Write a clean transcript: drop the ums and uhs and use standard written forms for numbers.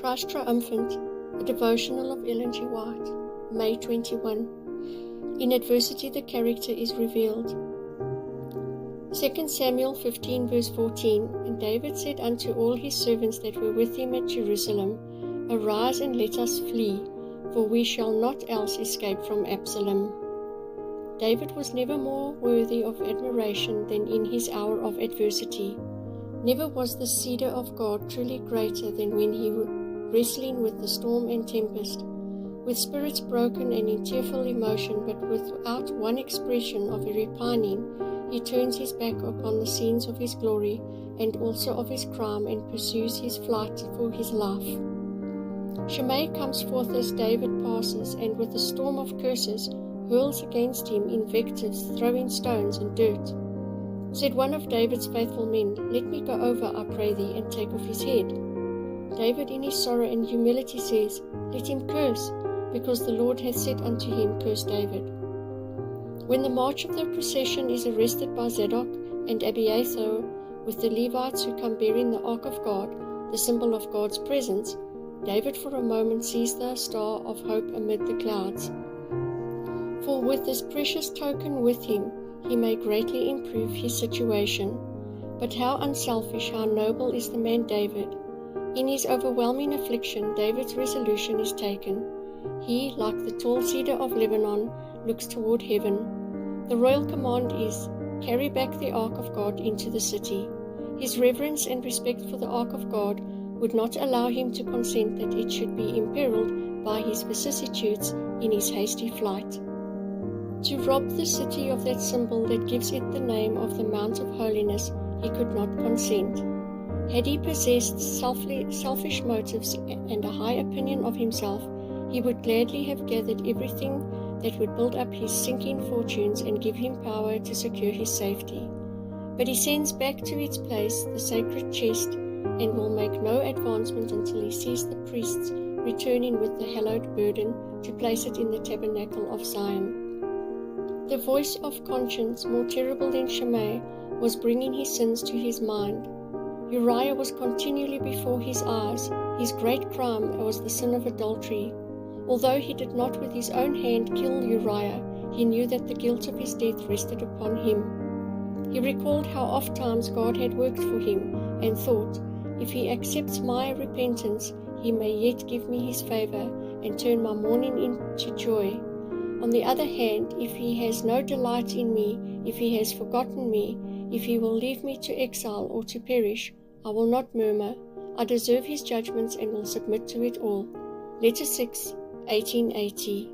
Christ Triumphant, a devotional of Ellen G. White, May 21. In adversity the character is revealed. 2 Samuel 15 verse 14. And David said unto all his servants that were with him at Jerusalem, Arise and let us flee, for we shall not else escape from Absalom. David was never more worthy of admiration than in his hour of adversity. Never was the cedar of God truly greater than when he wrestling with the storm and tempest, with spirits broken and in tearful emotion, but without one expression of a repining, he turns his back upon the scenes of his glory and also of his crime and pursues his flight for his life. Shimei comes forth as David passes, and with a storm of curses hurls against him invectives, throwing stones and dirt. Said one of David's faithful men, Let me go over, I pray thee, and take off his head. David in his sorrow and humility says, Let him curse, because the Lord hath said unto him, Curse David. When the march of the procession is arrested by Zadok and Abiathar with the Levites who come bearing the ark of God, the symbol of God's presence, David for a moment sees the star of hope amid the clouds. For with this precious token with him, he may greatly improve his situation. But how unselfish, how noble is the man David! In his overwhelming affliction, David's resolution is taken. He, like the tall cedar of Lebanon, looks toward heaven. The royal command is, Carry back the ark of God into the city. His reverence and respect for the ark of God would not allow him to consent that it should be imperiled by his vicissitudes in his hasty flight. To rob the city of that symbol that gives it the name of the Mount of Holiness, he could not consent. Had he possessed selfish motives and a high opinion of himself, he would gladly have gathered everything that would build up his sinking fortunes and give him power to secure his safety. But he sends back to its place the sacred chest and will make no advancement until he sees the priests returning with the hallowed burden to place it in the tabernacle of Zion. The voice of conscience, more terrible than Shimei, was bringing his sins to his mind. Uriah was continually before his eyes. His great crime was the sin of adultery. Although he did not with his own hand kill Uriah, he knew that the guilt of his death rested upon him. He recalled how ofttimes God had worked for him, and thought, If he accepts my repentance, he may yet give me his favor and turn my mourning into joy. On the other hand, if he has no delight in me, if he has forgotten me, if he will leave me to exile or to perish, I will not murmur. I deserve his judgments and will submit to it all. Letter 6, 1880.